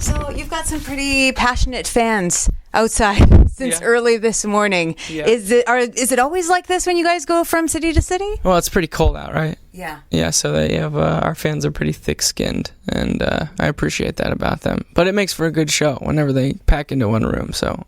So you've got some pretty passionate fans outside since early this morning. Yeah. Is it always like this when you guys go from city to city? Well, it's pretty cold out, right? Yeah. Yeah, so they have our fans are pretty thick-skinned, and I appreciate that about them. But it makes for a good show whenever they pack into one room, so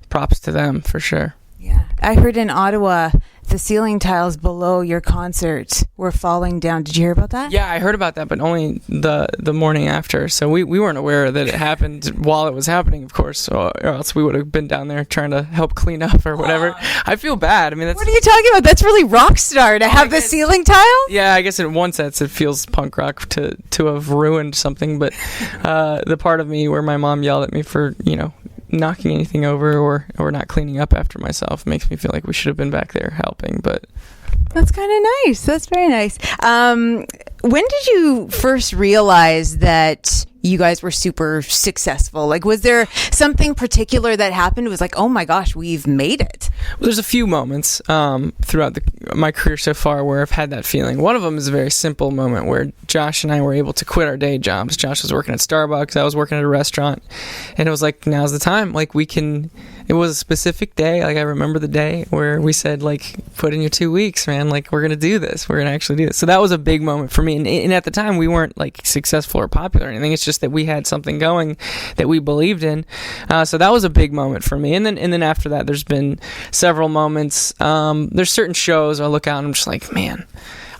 props to them for sure. Yeah. I heard in Ottawa the ceiling tiles below your concert were falling down. Did you hear about that? Yeah, I heard about that, but only the morning after. So we weren't aware that it happened while it was happening, of course, or else we would have been down there trying to help clean up or whatever. I feel bad. I mean, what are you talking about? That's really rock star to have the ceiling tile? Yeah, I guess in one sense it feels punk rock to have ruined something, but the part of me where my mom yelled at me for, knocking anything over or not cleaning up after myself makes me feel like we should have been back there helping, but that's kind of nice. That's very nice. When did you first realize that you guys were super successful? Like, was there something particular that happened? It was like, oh my gosh, we've made it. Well, there's a few moments throughout my career so far where I've had that feeling. One of them is a very simple moment where Josh and I were able to quit our day jobs. Josh was working at Starbucks. I was working at a restaurant. And it was like, now's the time. Like, it was a specific day. Like, I remember the day where we said, like, put in your 2 weeks, man. Like, we're going to do this. We're going to actually do this. So that was a big moment for me. And at the time, we weren't, like, successful or popular or anything. It's just that we had something going that we believed in. So that was a big moment for me. And then after that, there's been several moments. There's certain shows I look out and I'm just like, man,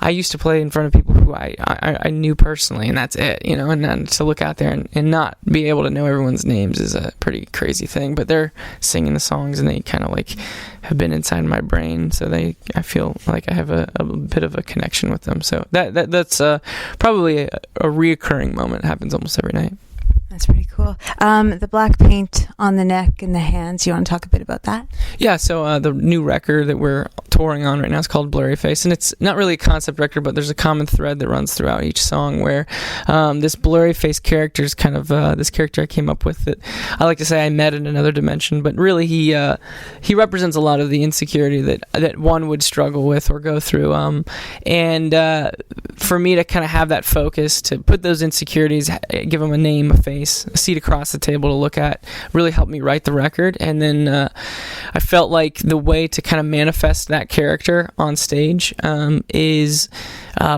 I used to play in front of people who I knew personally, and that's it, and then to look out there and not be able to know everyone's names is a pretty crazy thing, but they're singing the songs and they kind of like have been inside my brain, so I feel like I have a bit of a connection with them, so that's probably a reoccurring moment. It happens almost every night. That's pretty cool. The black paint on the neck and the hands, you want to talk a bit about that? Yeah, so the new record that we're touring on right now is called Blurry Face, and it's not really a concept record, but there's a common thread that runs throughout each song where this blurry face character is kind of this character I came up with that I like to say I met in another dimension, but really he represents a lot of the insecurity that one would struggle with or go through, and for me to kind of have that focus, to put those insecurities, give them a name, a face, a seat across the table to look at, really helped me write the record. And then I felt like the way to kind of manifest that character on stage is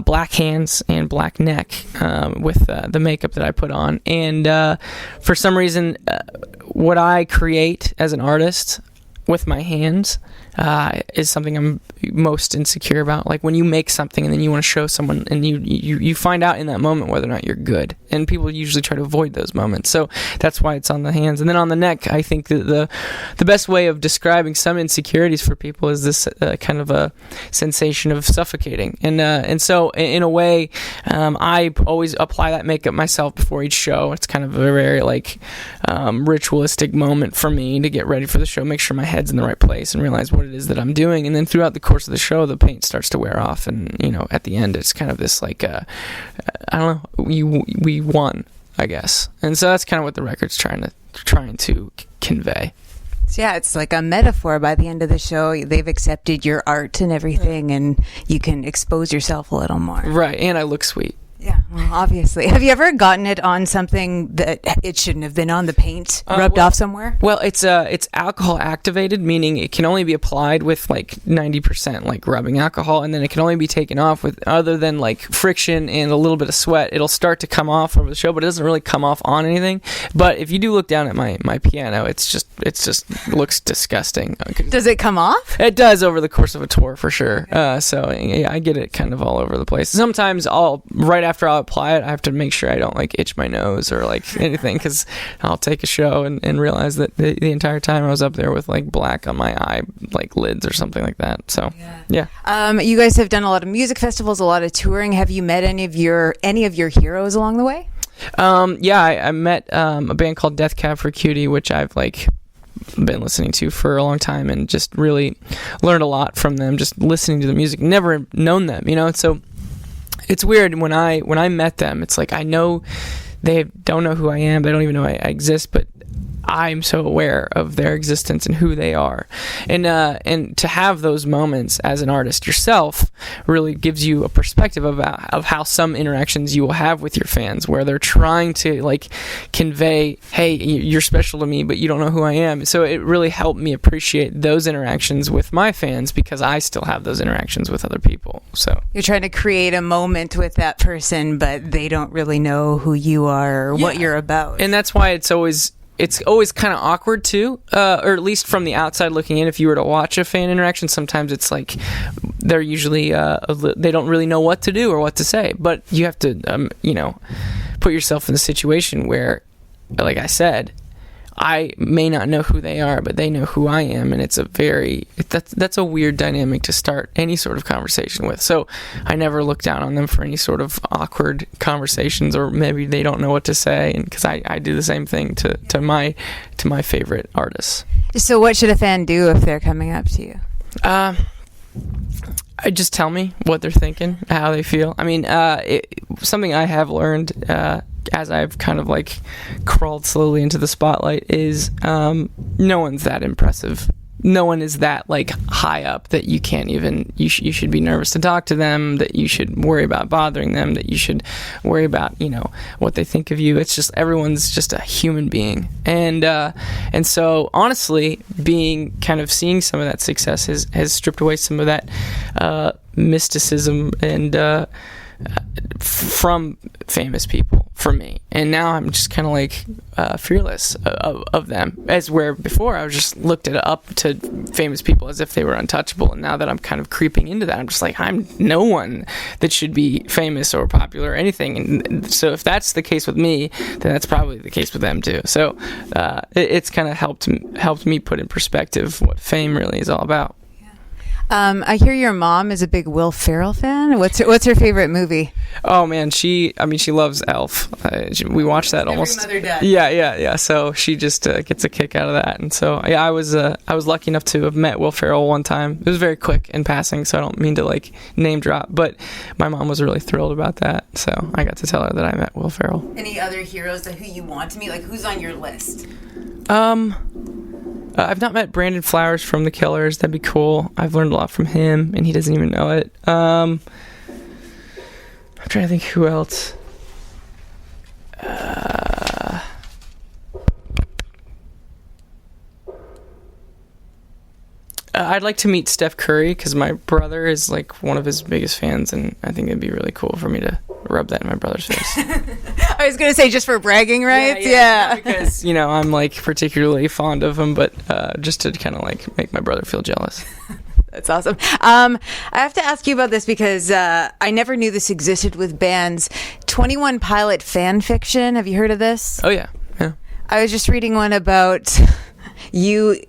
black hands and black neck with the makeup that I put on. And for some reason, what I create as an artist with my hands is something I'm most insecure about. Like when you make something and then you want to show someone and you find out in that moment whether or not you're good, and people usually try to avoid those moments, so that's why it's on the hands. And then on the neck, I think that the best way of describing some insecurities for people is this kind of a sensation of suffocating, and so in a way I always apply that makeup myself before each show. It's kind of a very ritualistic moment for me to get ready for the show, make sure my head's in the right place and realize what it is that I'm doing. And then throughout the course of the show, the paint starts to wear off, and at the end it's kind of this like I don't know, we won, I guess. And so that's kind of what the record's trying to convey. So yeah, it's like a metaphor. By the end of the show, they've accepted your art and everything, and you can expose yourself a little more. Right, and I look sweet. Yeah, well, obviously. Have you ever gotten it on something that it shouldn't have been on, the paint rubbed off somewhere? Well, it's alcohol activated, meaning it can only be applied with like 90% like rubbing alcohol, and then it can only be taken off with, other than like friction and a little bit of sweat, it'll start to come off over the show, but it doesn't really come off on anything. But if you do look down at my piano, it's just looks disgusting. Does it come off? It does over the course of a tour for sure. So yeah, I get it kind of all over the place. Sometimes right after I'll apply it, I have to make sure I don't like itch my nose or like anything, because I'll take a show and realize that the entire time I was up there with like black on my eye like lids or something like that. So yeah. You guys have done a lot of music festivals, a lot of touring. Have you met any of your heroes along the way? Yeah, I met a band called Death Cab for Cutie, which I've like been listening to for a long time and just really learned a lot from them, just listening to the music. Never known them, so it's weird when I met them. It's like I know they don't know who I am. They don't even know I exist, but I'm so aware of their existence and who they are, and to have those moments as an artist yourself really gives you a perspective of how some interactions you will have with your fans, where they're trying to like convey, hey, you're special to me, but you don't know who I am. So it really helped me appreciate those interactions with my fans, because I still have those interactions with other people. So you're trying to create a moment with that person, but they don't really know who you are or what you're about. And that's why it's always kind of awkward too, or at least from the outside looking in. If you were to watch a fan interaction, sometimes it's like they're usually they don't really know what to do or what to say. But you have to put yourself in a situation where, like I said, I may not know who they are, but they know who I am, and that's a weird dynamic to start any sort of conversation with. So I never look down on them for any sort of awkward conversations, or maybe they don't know what to say, and because I do the same thing to my favorite artists. So what should a fan do if they're coming up to you? I just tell me what they're thinking, how they feel. I mean, something I have learned as I've kind of like crawled slowly into the spotlight is no one's that impressive. No one is that like high up that you can't even, you should be nervous to talk to them, that you should worry about bothering them, that you should worry about, what they think of you. It's just, everyone's just a human being. And so honestly, seeing some of that success has stripped away some of that mysticism and from famous people for me, and now I'm just kind of like fearless of them, as where before I was just looked up to famous people as if they were untouchable, and now that I'm kind of creeping into that, I'm just like, I'm no one that should be famous or popular or anything. And so if that's the case with me, then that's probably the case with them too. So it's kind of helped me put in perspective what fame really is all about. I hear your mom is a big Will Ferrell fan. What's her favorite movie? Oh man, she loves Elf. We watch that almost. Every mother does. Yeah. So she just gets a kick out of that, and so yeah, I was lucky enough to have met Will Ferrell one time. It was very quick in passing, so I don't mean to like name drop, but my mom was really thrilled about that. So I got to tell her that I met Will Ferrell. Any other heroes who you want to meet? Like, who's on your list? I've not met Brandon Flowers from The Killers. That'd be cool. I've learned a lot from him, and he doesn't even know it. I'm trying to think who else. I'd like to meet Steph Curry, because my brother is like one of his biggest fans, and I think it'd be really cool for me to rub that in my brother's face. I was going to say just for bragging rights. Yeah. Because, I'm like particularly fond of him, but just to kind of like make my brother feel jealous. That's awesome. I have to ask you about this because I never knew this existed with bands. 21 Pilot Fanfiction. Have you heard of this? Oh, yeah. I was just reading one about you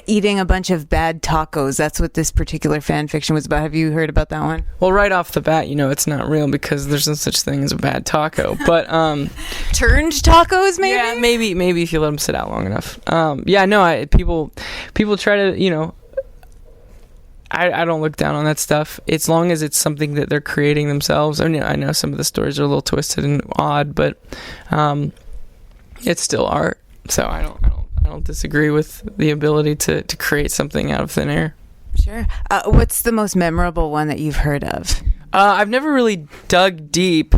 eating a bunch of bad tacos. That's what this particular fan fiction was about. Have you heard about that one? Well, right off the bat, it's not real, because there's no such thing as a bad taco. But turned tacos, maybe? Yeah, maybe if you let them sit out long enough. People try to, I don't look down on that stuff, as long as it's something that they're creating themselves. I know some of the stories are a little twisted and odd, but it's still art. So I don't disagree with the ability to create something out of thin air. Sure. What's the most memorable one that you've heard of? I've never really dug deep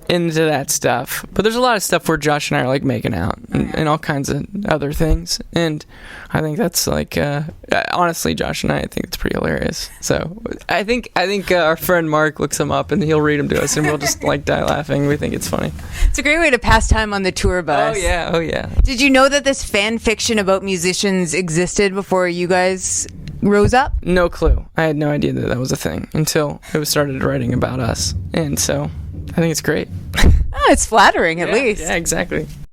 into that stuff, but there's a lot of stuff where Josh and I are like making out and all kinds of other things, and I think that's like honestly, Josh and I think it's pretty hilarious. So I think our friend Mark looks them up and he'll read them to us, and we'll just like die laughing. We think it's funny. It's a great way to pass time on the tour bus. Oh yeah. Did you know that this fan fiction about musicians existed before you guys rose up? No clue. I had no idea that was a thing until it was started writing about us, and so I think it's great. Oh, it's flattering, at least. Yeah, exactly.